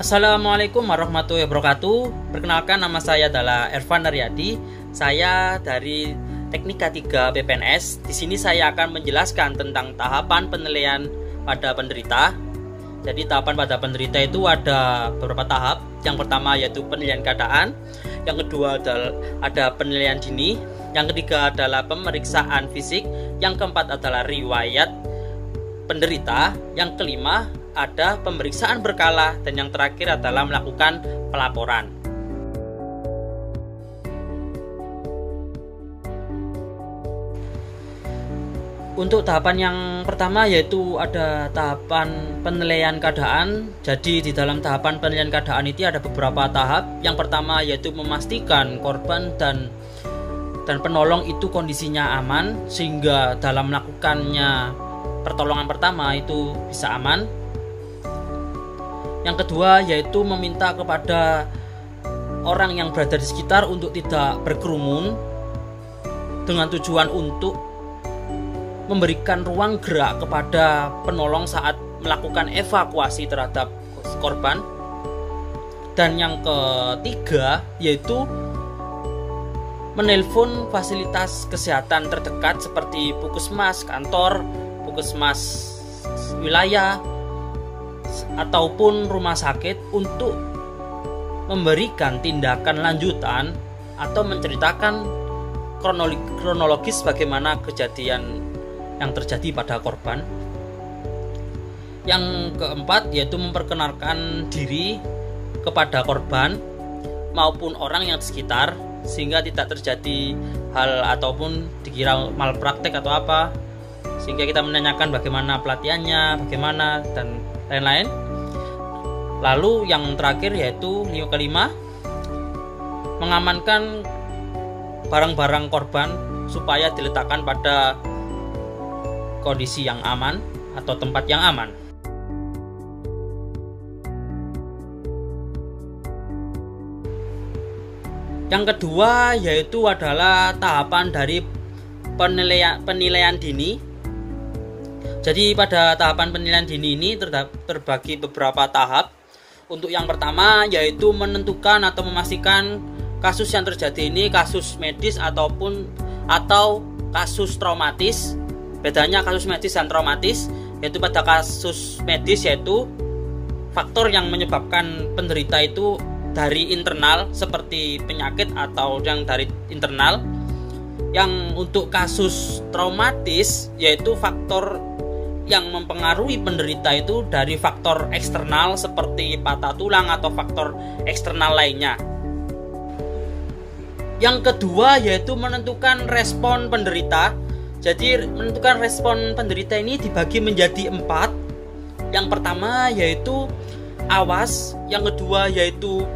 Assalamualaikum warahmatullahi wabarakatuh. Perkenalkan, nama saya adalah Ervan Naryadi. Saya dari Teknik K3 PPNS. Di sini saya akan menjelaskan tentang tahapan penilaian pada penderita. Jadi tahapan pada penderita itu ada beberapa tahap. Yang pertama yaitu penilaian keadaan. Yang kedua ada penilaian dini. Yang ketiga adalah pemeriksaan fisik. Yang keempat adalah riwayat penderita. Yang kelima ada pemeriksaan berkala, dan yang terakhir adalah melakukan pelaporan. Untuk tahapan yang pertama yaitu ada tahapan penilaian keadaan. Jadi di dalam tahapan penilaian keadaan itu ada beberapa tahap. Yang pertama yaitu memastikan korban dan penolong itu kondisinya aman, sehingga dalam melakukannya pertolongan pertama itu bisa aman. Yang kedua yaitu meminta kepada orang yang berada di sekitar untuk tidak berkerumun, dengan tujuan untuk memberikan ruang gerak kepada penolong saat melakukan evakuasi terhadap korban. Dan yang ketiga yaitu menelpon fasilitas kesehatan terdekat seperti puskesmas kantor, puskesmas wilayah, ataupun rumah sakit untuk memberikan tindakan lanjutan atau menceritakan kronologis bagaimana kejadian yang terjadi pada korban. Yang keempat yaitu memperkenalkan diri kepada korban maupun orang yang di sekitar, sehingga tidak terjadi hal ataupun dikira malpraktek atau apa, sehingga kita menanyakan bagaimana pelatihannya, bagaimana dan lain-lain. Lalu yang terakhir yaitu kelima, mengamankan barang-barang korban supaya diletakkan pada kondisi yang aman atau tempat yang aman. Yang kedua yaitu adalah tahapan dari penilaian dini. Jadi pada tahapan penilaian dini ini terbagi beberapa tahap. Untuk yang pertama yaitu menentukan atau memastikan kasus yang terjadi ini kasus medis atau kasus traumatis. Bedanya kasus medis dan traumatis yaitu pada kasus medis yaitu faktor yang menyebabkan penderita itu dari internal seperti penyakit atau yang dari internal. Yang untuk kasus traumatis yaitu faktor yang mempengaruhi penderita itu dari faktor eksternal seperti patah tulang atau faktor eksternal lainnya. Yang kedua yaitu menentukan respon penderita. Jadi menentukan respon penderita ini dibagi menjadi 4. Yang pertama yaitu awas, yang kedua yaitu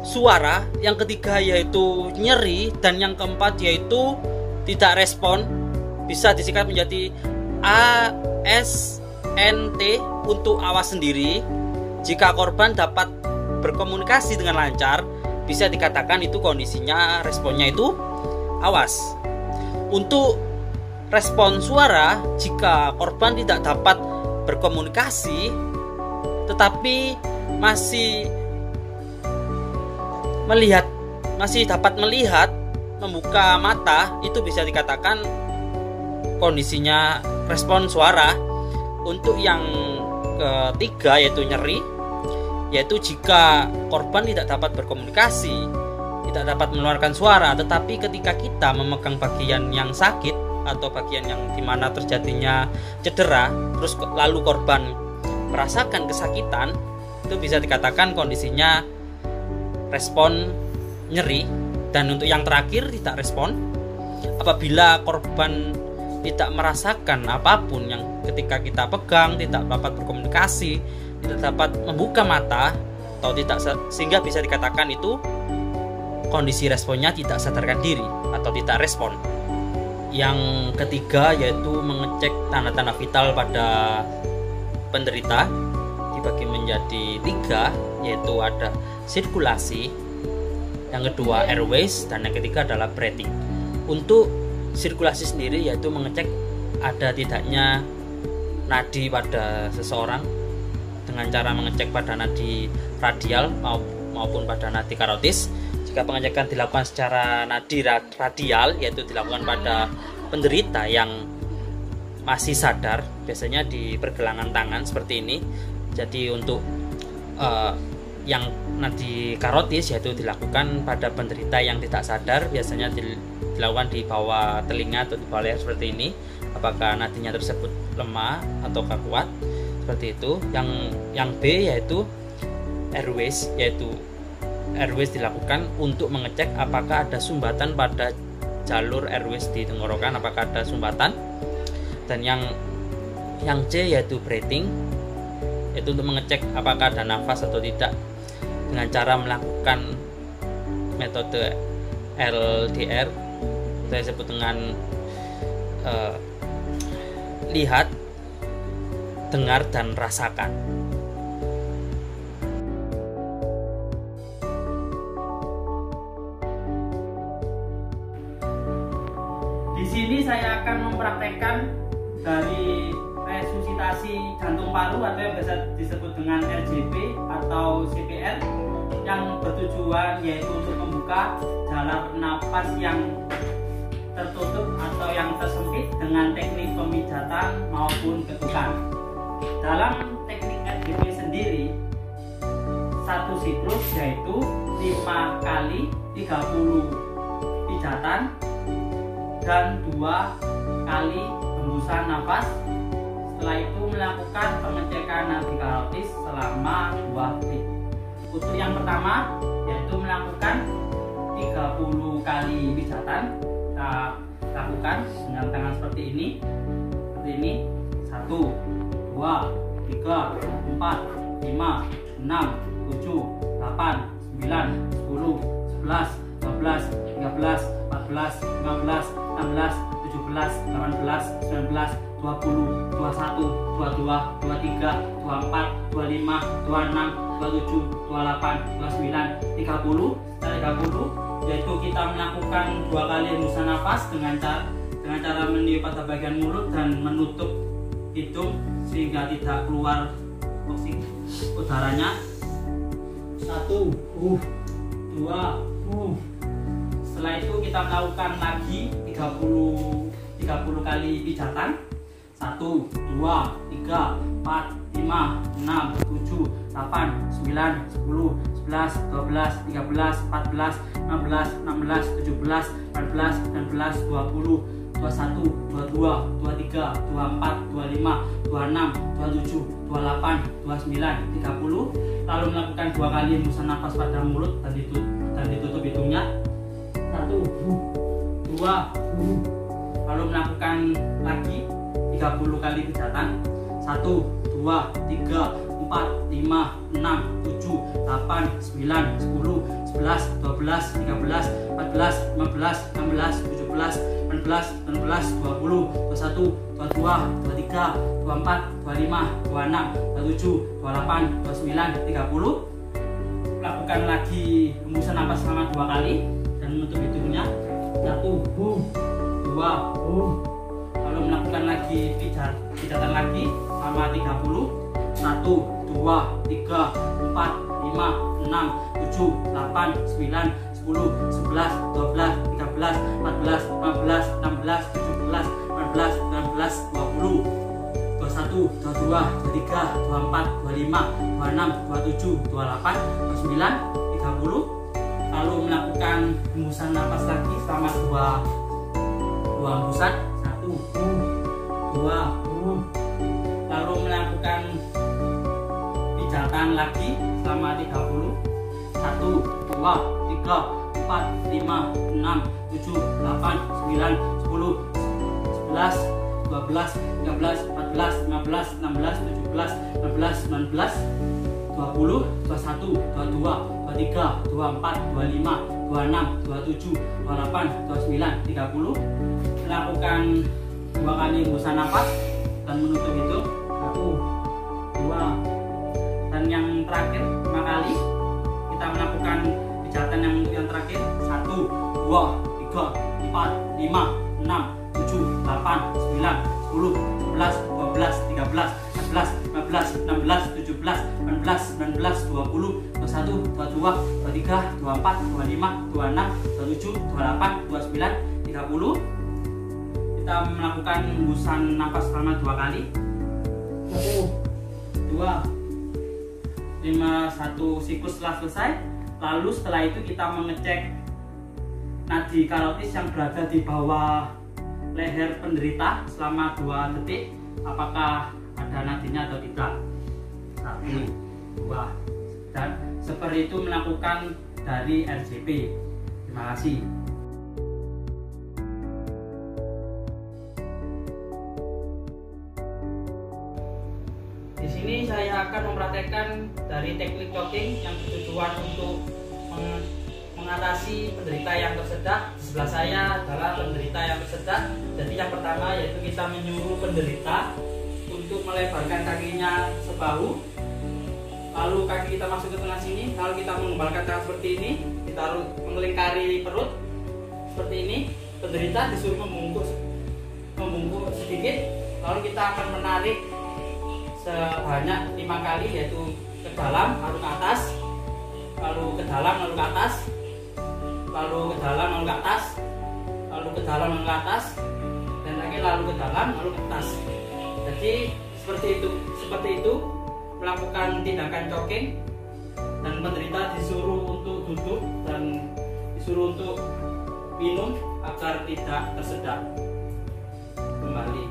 suara, yang ketiga yaitu nyeri, dan yang keempat yaitu tidak respon. Bisa disingkat menjadi ASNT untuk awas sendiri. Jika korban dapat berkomunikasi dengan lancar, bisa dikatakan itu kondisinya responnya itu awas. Untuk respon suara, jika korban tidak dapat berkomunikasi tetapi masih dapat melihat, membuka mata, itu bisa dikatakan kondisinya respon suara. Untuk yang ketiga yaitu nyeri, yaitu jika korban tidak dapat berkomunikasi, tidak dapat mengeluarkan suara, tetapi ketika kita memegang bagian yang sakit atau bagian yang dimana terjadinya cedera, terus lalu korban merasakan kesakitan, itu bisa dikatakan kondisinya respon nyeri. Dan untuk yang terakhir tidak respon, apabila korban tidak merasakan apapun yang ketika kita pegang, tidak dapat berkomunikasi, tidak dapat membuka mata, atau tidak, sehingga bisa dikatakan itu kondisi responnya tidak sadarkan diri atau tidak respon. Yang ketiga yaitu mengecek tanda-tanda vital pada penderita, dibagi menjadi 3, yaitu ada sirkulasi, yang kedua airways, dan yang ketiga adalah breathing. Untuk sirkulasi sendiri yaitu mengecek ada tidaknya nadi pada seseorang dengan cara mengecek pada nadi radial maupun pada nadi karotis. Jika pengecekan dilakukan secara nadi radial, yaitu dilakukan pada penderita yang masih sadar, biasanya di pergelangan tangan seperti ini. Jadi untuk yang nadi karotis yaitu dilakukan pada penderita yang tidak sadar, biasanya dilakukan di bawah telinga atau di bawah leher seperti ini. Apakah nadinya tersebut lemah atau kuat, seperti itu. Yang B yaitu airways, dilakukan untuk mengecek apakah ada sumbatan pada jalur airways di tenggorokan, apakah ada sumbatan. Dan yang C yaitu breathing, yaitu untuk mengecek apakah ada nafas atau tidak dengan cara melakukan metode LDR, saya sebut dengan lihat, dengar, dan rasakan. Di sini saya akan mempraktekkan dari resusitasi jantung paru atau yang biasa disebut dengan RJP atau CPR, yang bertujuan yaitu untuk membuka jalan napas yang tertutup atau yang tersempit dengan teknik pemijatan maupun ketukan. Dalam teknik RJP sendiri, satu siklus yaitu 5 kali 30 pijatan dan 2 kali hembusan nafas. Setelah itu melakukan pengecekan nadi karotis selama 2 detik. Untuk yang pertama yaitu melakukan 30 kali pijatan. Kita lakukan dengan tangan seperti ini. 1, 2, 3, 4, 5, 6, 7, 8, 9, 10, 11, 12, 13, 14, 15, 16, 17, 18, 19, 20, 21, 22, 23, 24, 25, 26, 27, 28, 29, 30. Setelah 30 yaitu kita melakukan 2 kali hembusan nafas dengan cara meniup pada bagian mulut dan menutup hidung sehingga tidak keluar oksigen udaranya. 1, 2. Setelah itu kita melakukan lagi 30 kali pijatan. 1, 2, 3, 4, 5, 6, 7, 8, 9, 10, 11, 12, 13, 14, 15, 16, 17, 18, 19, 20, 21, 22, 23, 24, 25, 26, 27, 28, 29, 30. Lalu melakukan 2 kali hembusan nafas pada mulut dan ditutup hidungnya. 1, 2. Lalu melakukan lagi 30 kali pijatan. 1, 2, 3, 4, 5, 6, 7, 8, 9, 10, 11, 12, 13, 14, 15, 16, 17, 18, 19, 20, 21, 22, 23, 24, 25, 26, 27, 28, 29, 30. Lakukan lagi hembusan napas selama 2 kali dan menutup hidungnya. 1, 2. Lalu melakukan lagi pijatan lagi selama 30. 1, 2, 3, 4, 5, 6, 7, 8, 9, 10, 11, 12, 13, 14, 15, 16, 17, 18, 19, 20, 21, 22, 23, 24, 25, 26, 27, 28, 29, 30. Lalu melakukan hembusan napas lagi selama 2 hembusan. 1, 2. Lalu melakukan pijatan lagi selama 30. 1, 2, 3, 4, 5, 6, 7, 8, 9, 10, 11, 12, 13, 14, 15, 16, 17, 18, 19, 20, 21, 22, 23, 24, 25, 26, 27, 28, 29, 30. Melakukan 2 kali hembusan nafas dan menutup hidung. 1, 2. Dan yang terakhir 5 kali kita melakukan pijatan yang terakhir. 1, 2, 3, 4, 5, 6, 7, 8, 9, 10, 11, 12, 13, 14, 15, 16, 17, 18, 19, 20, 21, 22, 23, 24, 25, 26, 27, 28, 29, 30. Kita melakukan hembusan nafas selama 2 kali. 1, 2, 5, 1 siklus telah selesai. Lalu setelah itu kita mengecek nadi karotis yang berada di bawah leher penderita selama 2 detik, apakah ada nadinya atau tidak. 1, 2, dan seperti itu melakukan dari RJP. Terima kasih. Di sini saya akan mempraktekkan dari teknik choking yang bertujuan untuk mengatasi penderita yang tersedak. Di sebelah saya adalah penderita yang tersedak. Jadi yang pertama yaitu kita menyuruh penderita untuk melebarkan kakinya sebahu, lalu kaki kita masuk ke tengah sini, lalu kita mengembalikan tangan seperti ini, kita melingkari perut seperti ini. Penderita disuruh membungkuk sedikit, lalu kita akan menarik sebanyak 5 kali, yaitu ke dalam lalu ke atas, lalu ke dalam lalu ke atas, lalu ke dalam lalu ke atas, lalu ke dalam lalu ke atas, dan lagi lalu ke dalam lalu ke atas. Jadi seperti itu melakukan tindakan choking, dan penderita disuruh untuk duduk dan disuruh untuk minum agar tidak tersedak kembali.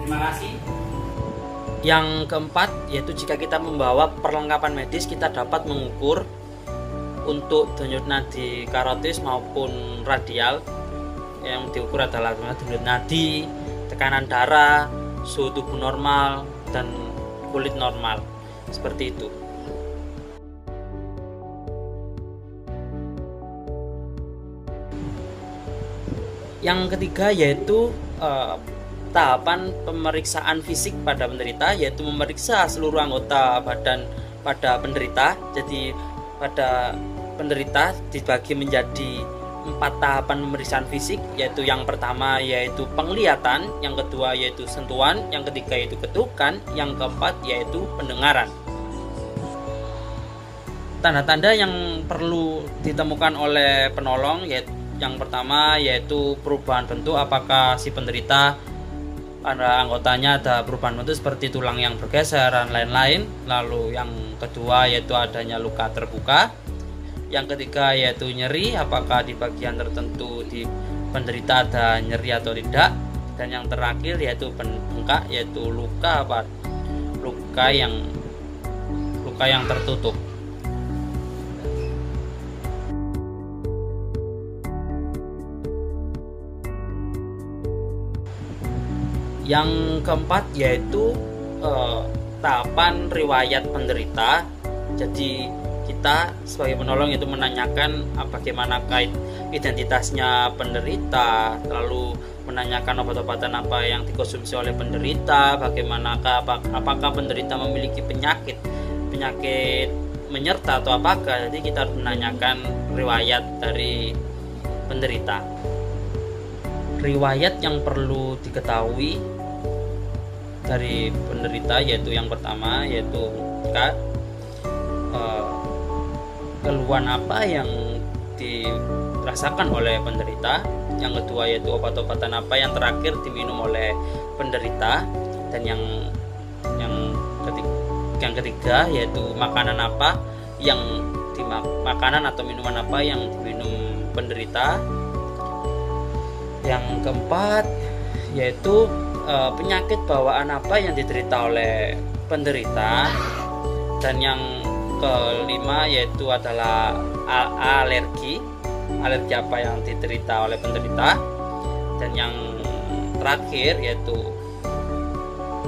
Terima kasih. Yang keempat yaitu jika kita membawa perlengkapan medis, kita dapat mengukur untuk denyut nadi karotis maupun radial. Yang diukur adalah denyut nadi, tekanan darah, suhu tubuh normal, dan kulit normal. Seperti itu. Yang ketiga yaitu tahapan pemeriksaan fisik pada penderita, yaitu memeriksa seluruh anggota badan pada penderita. Jadi pada penderita dibagi menjadi 4 tahapan pemeriksaan fisik, yaitu yang pertama yaitu penglihatan, yang kedua yaitu sentuhan, yang ketiga yaitu ketukan, yang keempat yaitu pendengaran. Tanda-tanda yang perlu ditemukan oleh penolong yaitu yang pertama yaitu perubahan bentuk, apakah si penderita pada anggotanya ada perubahan bentuk seperti tulang yang bergeser dan lain-lain. Lalu yang kedua yaitu adanya luka terbuka. Yang ketiga yaitu nyeri, apakah di bagian tertentu di penderita ada nyeri atau tidak. Dan yang terakhir yaitu bengkak, yaitu luka yang tertutup. Yang keempat yaitu tahapan riwayat penderita. Jadi kita sebagai penolong itu menanyakan bagaimana identitasnya penderita, lalu menanyakan obat-obatan apa yang dikonsumsi oleh penderita, apakah penderita memiliki penyakit menyerta atau apakah. Jadi kita harus menanyakan riwayat dari penderita. Riwayat yang perlu diketahui dari penderita yaitu yang pertama yaitu keluhan apa yang dirasakan oleh penderita, yang kedua yaitu obat-obatan apa yang terakhir diminum oleh penderita, dan yang ketiga yaitu makanan apa yang makanan atau minuman apa yang diminum penderita. Yang keempat yaitu penyakit bawaan apa yang diderita oleh penderita, dan yang kelima yaitu adalah alergi apa yang diderita oleh penderita, dan yang terakhir yaitu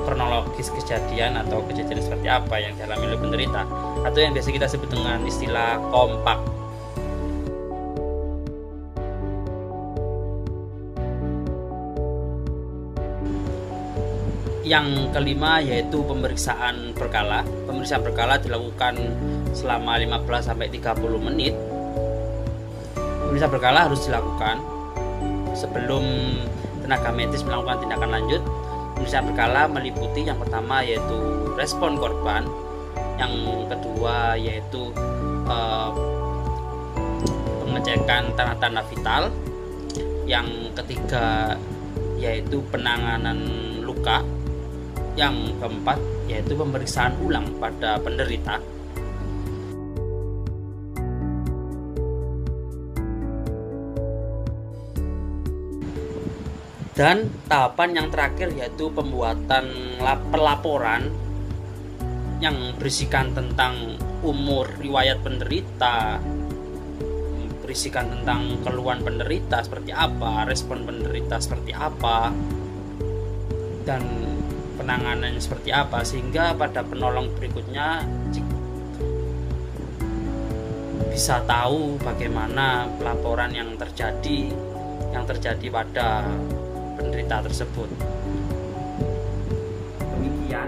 kronologis kejadian atau kejadian seperti apa yang dialami oleh penderita, atau yang biasa kita sebut dengan istilah kompak. Yang kelima yaitu pemeriksaan berkala. Pemeriksaan berkala dilakukan selama 15-30 menit. Pemeriksaan berkala harus dilakukan sebelum tenaga medis melakukan tindakan lanjut. Pemeriksaan berkala meliputi yang pertama yaitu respon korban, Yang kedua yaitu pengecekan tanda-tanda vital. Yang ketiga yaitu penanganan luka. Yang keempat yaitu pemeriksaan ulang pada penderita. Dan tahapan yang terakhir yaitu pembuatan pelaporan yang berisikan tentang umur, riwayat penderita, berisikan tentang keluhan penderita seperti apa, respon penderita seperti apa, dan penanganannya seperti apa, sehingga pada penolong berikutnya bisa tahu bagaimana pelaporan yang terjadi pada penderita tersebut. Demikian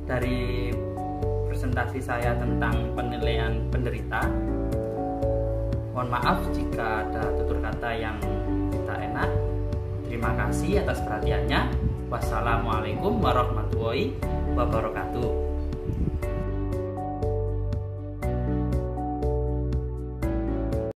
dari presentasi saya tentang penilaian penderita. Mohon maaf jika ada tutur kata yang tidak enak. Terima kasih atas perhatiannya. Wassalamualaikum warahmatullahi wabarakatuh.